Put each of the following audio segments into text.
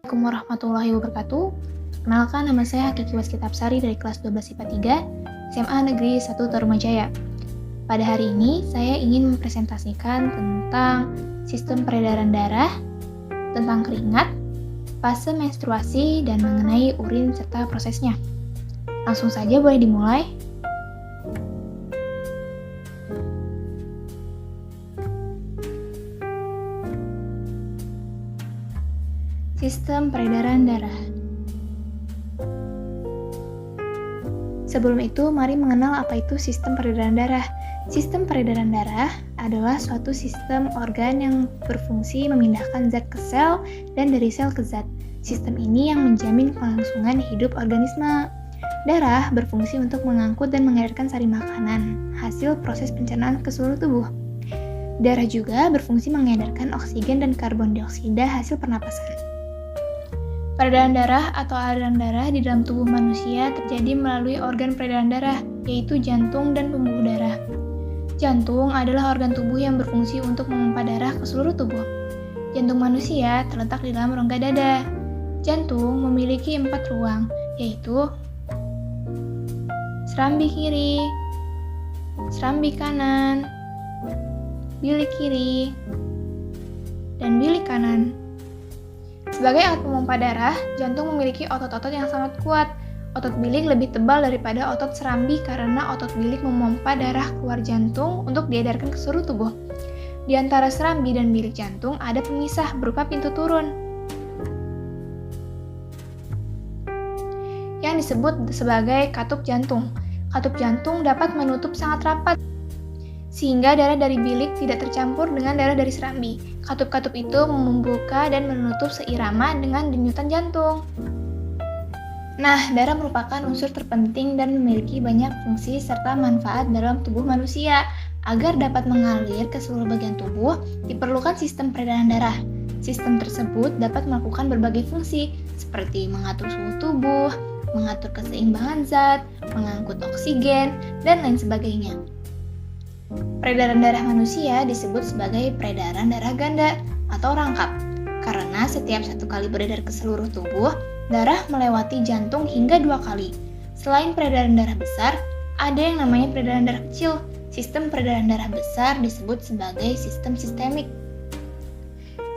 Assalamualaikum warahmatullahi wabarakatuh. Kenalkan, nama saya Hakiki Waskitapsari dari kelas 12 IPA 3, SMA Negeri 1 Tarumajaya. Pada hari ini, saya ingin mempresentasikan tentang sistem peredaran darah, tentang keringat, fase menstruasi, dan mengenai urin serta prosesnya. Langsung saja boleh dimulai. Sistem peredaran darah. Sebelum itu, mari mengenal apa itu sistem peredaran darah. Sistem peredaran darah adalah suatu sistem organ yang berfungsi memindahkan zat ke sel dan dari sel ke zat. Sistem ini yang menjamin kelangsungan hidup organisme. Darah berfungsi untuk mengangkut dan mengedarkan sari makanan, hasil proses pencernaan ke seluruh tubuh. Darah juga berfungsi mengedarkan oksigen dan karbon dioksida hasil pernapasan. Peredaran darah atau aliran darah di dalam tubuh manusia terjadi melalui organ peredaran darah, yaitu jantung dan pembuluh darah. Jantung adalah organ tubuh yang berfungsi untuk memompa darah ke seluruh tubuh. Jantung manusia terletak di dalam rongga dada. Jantung memiliki 4 ruang, yaitu serambi kiri, serambi kanan, bilik kiri, dan bilik kanan. Sebagai alat pemompa darah, jantung memiliki otot-otot yang sangat kuat. Otot bilik lebih tebal daripada otot serambi karena otot bilik memompa darah keluar jantung untuk diedarkan ke seluruh tubuh. Di antara serambi dan bilik jantung ada pemisah berupa pintu turun yang disebut sebagai katup jantung. Katup jantung dapat menutup sangat rapat sehingga darah dari bilik tidak tercampur dengan darah dari serambi. Katup-katup itu membuka dan menutup seirama dengan denyutan jantung. Nah, darah merupakan unsur terpenting dan memiliki banyak fungsi serta manfaat dalam tubuh manusia. Agar dapat mengalir ke seluruh bagian tubuh, diperlukan sistem peredaran darah. Sistem tersebut dapat melakukan berbagai fungsi, seperti mengatur suhu tubuh, mengatur keseimbangan zat, mengangkut oksigen, dan lain sebagainya. Peredaran darah manusia disebut sebagai peredaran darah ganda atau rangkap, karena setiap 1 kali beredar ke seluruh tubuh, darah melewati jantung hingga 2 kali. Selain peredaran darah besar, ada yang namanya peredaran darah kecil. Sistem peredaran darah besar disebut sebagai sistem sistemik.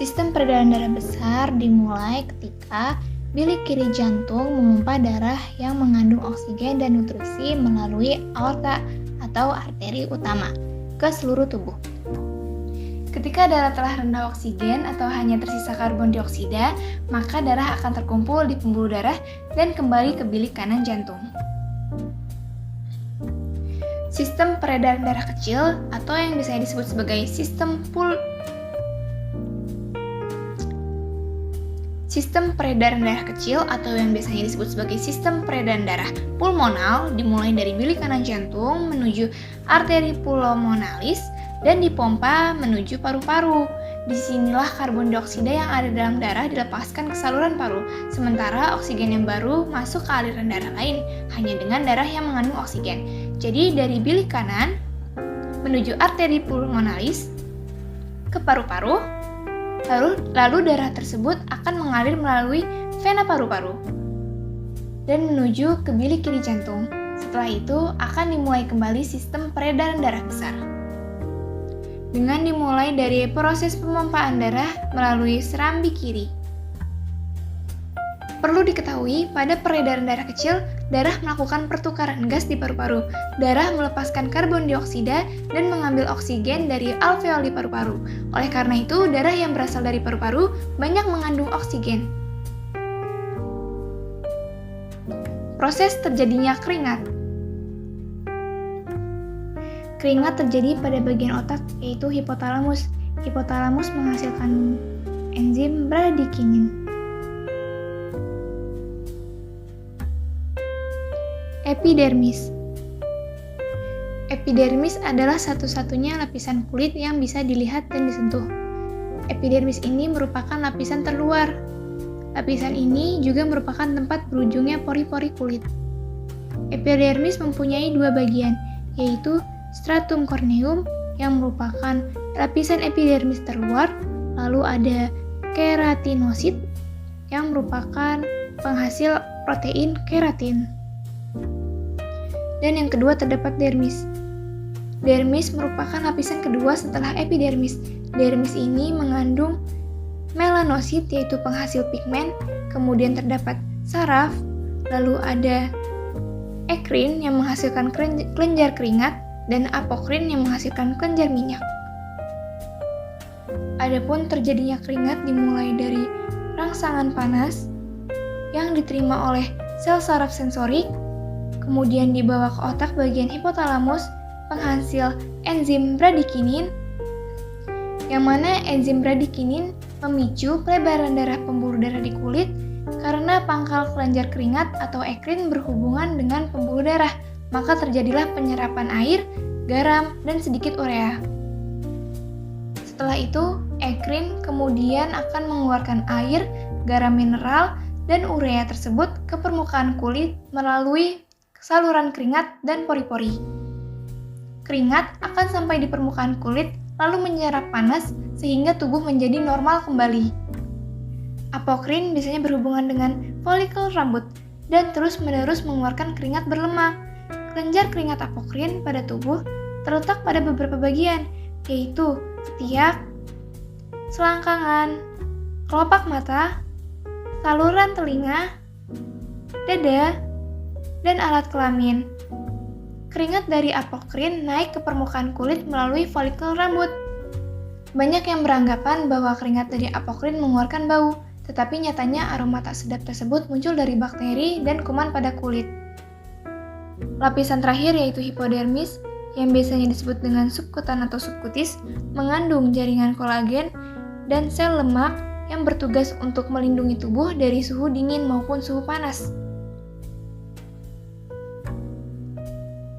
Sistem peredaran darah besar dimulai ketika bilik kiri jantung memompa darah yang mengandung oksigen dan nutrisi melalui aorta atau arteri utama ke seluruh tubuh. Ketika darah telah rendah oksigen atau hanya tersisa karbon dioksida, maka darah akan terkumpul di pembuluh darah dan kembali ke bilik kanan jantung. Sistem peredaran darah kecil atau yang biasanya disebut sebagai Sistem peredaran darah kecil atau yang biasanya disebut sebagai sistem peredaran darah pulmonal dimulai dari bilik kanan jantung menuju arteri pulmonalis dan dipompa menuju paru-paru. Disinilah karbon dioksida yang ada dalam darah dilepaskan ke saluran paru, sementara oksigen yang baru masuk ke aliran darah lain hanya dengan darah yang mengandung oksigen. Jadi dari bilik kanan menuju arteri pulmonalis ke paru-paru, lalu darah tersebut akan mengalir melalui vena paru-paru dan menuju ke bilik kiri jantung. Setelah itu akan dimulai kembali sistem peredaran darah besar dengan dimulai dari proses pemompaan darah melalui serambi kiri. Perlu diketahui, pada peredaran darah kecil, darah melakukan pertukaran gas di paru-paru. Darah melepaskan karbon dioksida dan mengambil oksigen dari alveoli paru-paru. Oleh karena itu, darah yang berasal dari paru-paru banyak mengandung oksigen. Proses terjadinya keringat. Keringat terjadi pada bagian otak, yaitu hipotalamus. Hipotalamus menghasilkan enzim bradikinin. Epidermis. Epidermis adalah satu-satunya lapisan kulit yang bisa dilihat dan disentuh. Epidermis ini merupakan lapisan terluar. Lapisan ini juga merupakan tempat berujungnya pori-pori kulit. Epidermis mempunyai 2 bagian, yaitu stratum corneum yang merupakan lapisan epidermis terluar, lalu ada keratinosit yang merupakan penghasil protein keratin. Dan yang kedua terdapat dermis. Dermis merupakan lapisan kedua setelah epidermis. Dermis ini mengandung melanosit yaitu penghasil pigmen, kemudian terdapat saraf, lalu ada ekrin yang menghasilkan kelenjar keringat, dan apokrin yang menghasilkan kelenjar minyak. Adapun terjadinya keringat dimulai dari rangsangan panas yang diterima oleh sel saraf sensorik, kemudian dibawa ke otak bagian hipotalamus, penghasil enzim bradikinin, yang mana enzim bradikinin memicu pelebaran darah pembuluh darah di kulit karena pangkal kelenjar keringat atau ekrin berhubungan dengan pembuluh darah, maka terjadilah penyerapan air, garam, dan sedikit urea. Setelah itu, ekrin kemudian akan mengeluarkan air, garam mineral, dan urea tersebut ke permukaan kulit melalui saluran keringat dan pori-pori. Keringat akan sampai di permukaan kulit lalu menyerap panas sehingga tubuh menjadi normal kembali. Apokrin biasanya berhubungan dengan folikel rambut dan terus-menerus mengeluarkan keringat berlemak. Kelenjar keringat apokrin pada tubuh terletak pada beberapa bagian, yaitu ketiak, selangkangan, kelopak mata, saluran telinga, dada, dan alat kelamin. Keringat dari apokrin naik ke permukaan kulit melalui folikel rambut. Banyak yang beranggapan bahwa keringat dari apokrin mengeluarkan bau, tetapi nyatanya aroma tak sedap tersebut muncul dari bakteri dan kuman pada kulit. Lapisan terakhir yaitu hipodermis, yang biasanya disebut dengan subkutan atau subkutis, mengandung jaringan kolagen dan sel lemak yang bertugas untuk melindungi tubuh dari suhu dingin maupun suhu panas.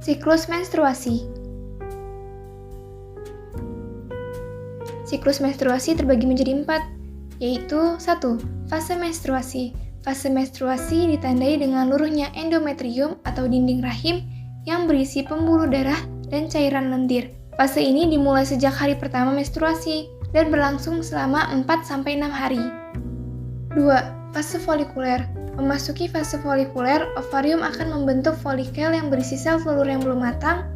Siklus menstruasi. Siklus menstruasi terbagi menjadi 4, yaitu 1. Fase menstruasi. Fase menstruasi ditandai dengan luruhnya endometrium atau dinding rahim yang berisi pembuluh darah dan cairan lendir. Fase ini dimulai sejak hari pertama menstruasi dan berlangsung selama 4-6 hari. 2. Fase folikuler. Memasuki fase folikuler, ovarium akan membentuk folikel yang berisi sel telur yang belum matang.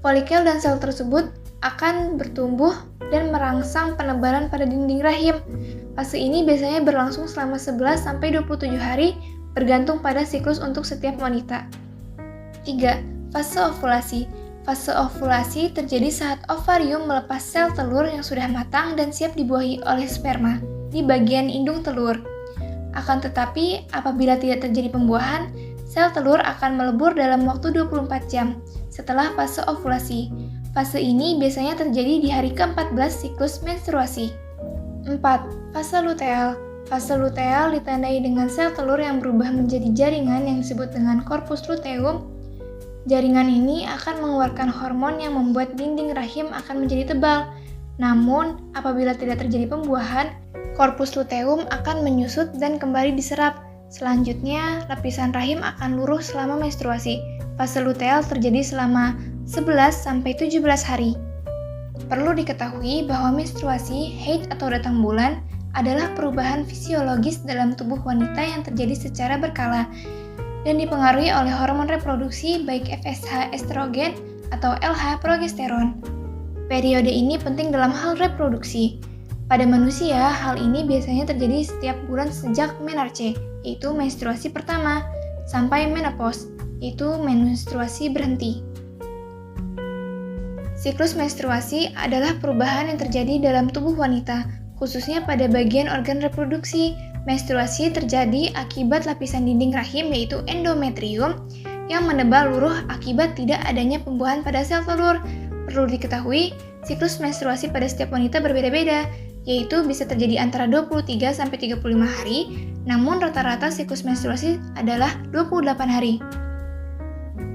Folikel dan sel tersebut akan bertumbuh dan merangsang penebalan pada dinding rahim. Fase ini biasanya berlangsung selama 11-27 hari, bergantung pada siklus untuk setiap wanita. 3. Fase ovulasi. Fase ovulasi terjadi saat ovarium melepas sel telur yang sudah matang dan siap dibuahi oleh sperma di bagian indung telur. Akan tetapi, apabila tidak terjadi pembuahan, sel telur akan melebur dalam waktu 24 jam setelah fase ovulasi. Fase ini biasanya terjadi di hari ke-14 siklus menstruasi. 4. Fase luteal. Fase luteal ditandai dengan sel telur yang berubah menjadi jaringan yang disebut dengan corpus luteum. Jaringan ini akan mengeluarkan hormon yang membuat dinding rahim akan menjadi tebal. Namun, apabila tidak terjadi pembuahan, corpus luteum akan menyusut dan kembali diserap. Selanjutnya, lapisan rahim akan luruh selama menstruasi. Fase luteal terjadi selama 11-17 hari. Perlu diketahui bahwa menstruasi, haid atau datang bulan, adalah perubahan fisiologis dalam tubuh wanita yang terjadi secara berkala dan dipengaruhi oleh hormon reproduksi baik FSH estrogen atau LH progesteron. Periode ini penting dalam hal reproduksi. Pada manusia, hal ini biasanya terjadi setiap bulan sejak menarche, yaitu menstruasi pertama, sampai menopause, yaitu menstruasi berhenti. Siklus menstruasi adalah perubahan yang terjadi dalam tubuh wanita, khususnya pada bagian organ reproduksi. Menstruasi terjadi akibat lapisan dinding rahim, yaitu endometrium, yang menebal luruh akibat tidak adanya pembuahan pada sel telur. Perlu diketahui, siklus menstruasi pada setiap wanita berbeda-beda, yaitu bisa terjadi antara 23-35 hari, namun rata-rata siklus menstruasi adalah 28 hari.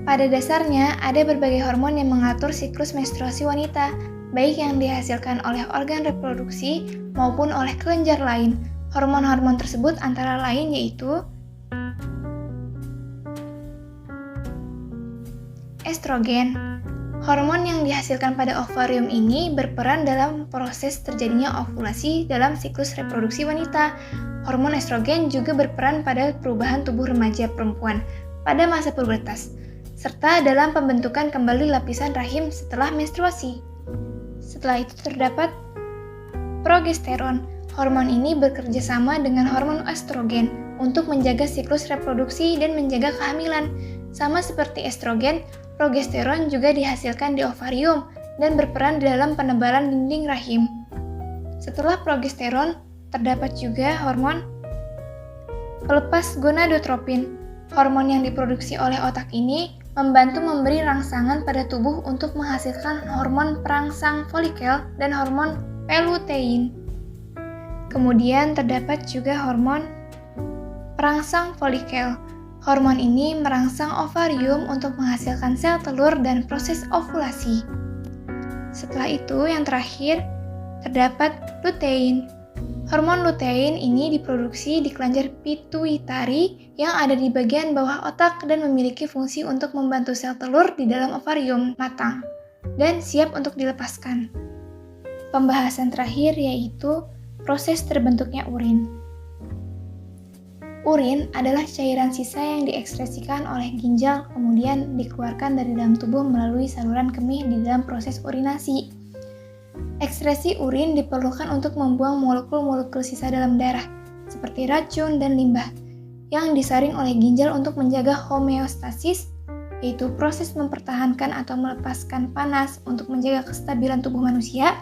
Pada dasarnya, ada berbagai hormon yang mengatur siklus menstruasi wanita, baik yang dihasilkan oleh organ reproduksi maupun oleh kelenjar lain. Hormon-hormon tersebut antara lain yaitu estrogen. Hormon yang dihasilkan pada ovarium ini berperan dalam proses terjadinya ovulasi dalam siklus reproduksi wanita. Hormon estrogen juga berperan pada perubahan tubuh remaja perempuan pada masa pubertas, serta dalam pembentukan kembali lapisan rahim setelah menstruasi. Setelah itu terdapat progesteron. Hormon ini bekerja sama dengan hormon estrogen untuk menjaga siklus reproduksi dan menjaga kehamilan. Sama seperti estrogen, progesteron juga dihasilkan di ovarium dan berperan dalam penebalan dinding rahim. Setelah progesteron, terdapat juga hormon pelepas gonadotropin. Hormon yang diproduksi oleh otak ini membantu memberi rangsangan pada tubuh untuk menghasilkan hormon perangsang folikel dan hormon lutein. Kemudian terdapat juga hormon perangsang folikel. Hormon ini merangsang ovarium untuk menghasilkan sel telur dan proses ovulasi. Setelah itu, yang terakhir, terdapat lutein. Hormon lutein ini diproduksi di kelenjar pituitari yang ada di bagian bawah otak dan memiliki fungsi untuk membantu sel telur di dalam ovarium matang dan siap untuk dilepaskan. Pembahasan terakhir yaitu proses terbentuknya urin. Urin adalah cairan sisa yang diekskresikan oleh ginjal kemudian dikeluarkan dari dalam tubuh melalui saluran kemih di dalam proses urinasi. Ekskresi urin diperlukan untuk membuang molekul-molekul sisa dalam darah, seperti racun dan limbah, yang disaring oleh ginjal untuk menjaga homeostasis, yaitu proses mempertahankan atau melepaskan panas untuk menjaga kestabilan tubuh manusia.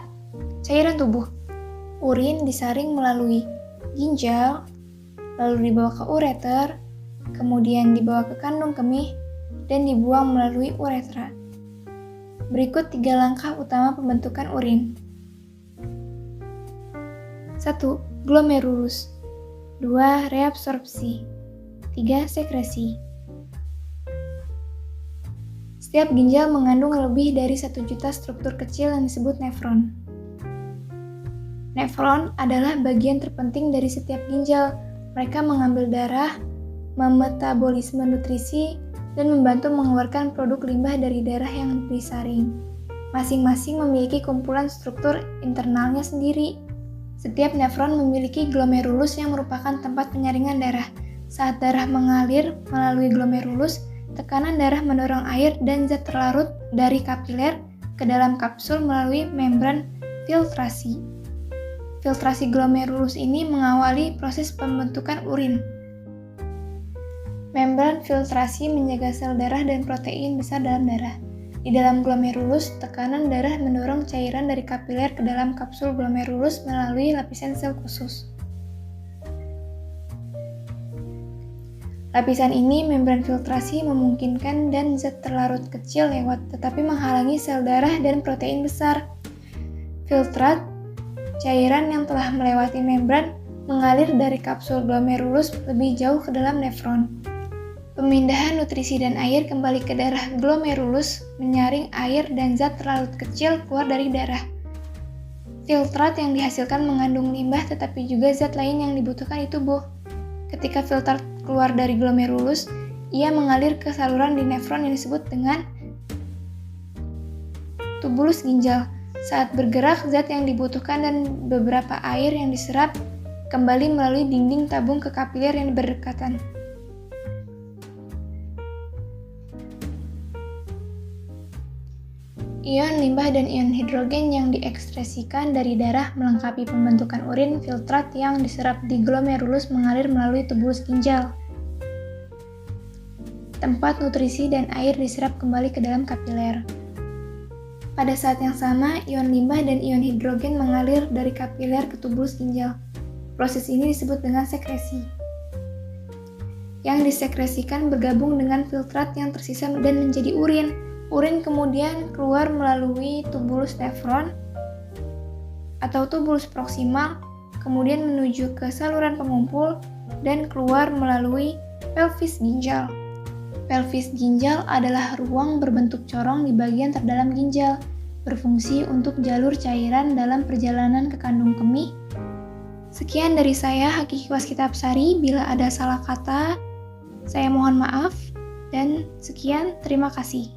Cairan tubuh. Urin disaring melalui ginjal, lalu dibawa ke ureter, kemudian dibawa ke kandung kemih, dan dibuang melalui uretra. Berikut 3 langkah utama pembentukan urin. 1. Glomerulus. 2. Reabsorpsi. 3. Sekresi. Setiap ginjal mengandung lebih dari 1 juta struktur kecil yang disebut nefron. Nefron adalah bagian terpenting dari setiap ginjal. Mereka mengambil darah, memetabolisme nutrisi, dan membantu mengeluarkan produk limbah dari darah yang disaring. Masing-masing memiliki kumpulan struktur internalnya sendiri. Setiap nefron memiliki glomerulus yang merupakan tempat penyaringan darah. Saat darah mengalir melalui glomerulus, tekanan darah mendorong air dan zat terlarut dari kapiler ke dalam kapsul melalui membran filtrasi. Filtrasi glomerulus ini mengawali proses pembentukan urin. Membran filtrasi menjaga sel darah dan protein besar dalam darah. Di dalam glomerulus, tekanan darah mendorong cairan dari kapiler ke dalam kapsul glomerulus melalui lapisan sel khusus. Lapisan ini, membran filtrasi, memungkinkan dan zat terlarut kecil lewat, tetapi menghalangi sel darah dan protein besar. Filtrat, cairan yang telah melewati membran, mengalir dari kapsul glomerulus lebih jauh ke dalam nefron. Pemindahan nutrisi dan air kembali ke darah glomerulus, menyaring air dan zat terlarut kecil keluar dari darah. Filtrat yang dihasilkan mengandung limbah tetapi juga zat lain yang dibutuhkan di tubuh. Ketika filtrat keluar dari glomerulus, ia mengalir ke saluran di nefron yang disebut dengan tubulus ginjal. Saat bergerak, zat yang dibutuhkan dan beberapa air yang diserap kembali melalui dinding tabung ke kapiler yang berdekatan. Ion limbah dan ion hidrogen yang diekskresikan dari darah melengkapi pembentukan urin. Filtrat yang diserap di glomerulus mengalir melalui tubulus ginjal. Tempat nutrisi dan air diserap kembali ke dalam kapiler. Pada saat yang sama, ion limbah dan ion hidrogen mengalir dari kapiler ke tubulus ginjal. Proses ini disebut dengan sekresi. Yang disekresikan bergabung dengan filtrat yang tersisa dan menjadi urin. Urin kemudian keluar melalui tubulus nefron atau tubulus proksimal, kemudian menuju ke saluran pengumpul dan keluar melalui pelvis ginjal. Pelvis ginjal adalah ruang berbentuk corong di bagian terdalam ginjal, berfungsi untuk jalur cairan dalam perjalanan ke kandung kemih. Sekian dari saya, Hakiki Waskita Apsari. Bila ada salah kata, saya mohon maaf, dan sekian, terima kasih.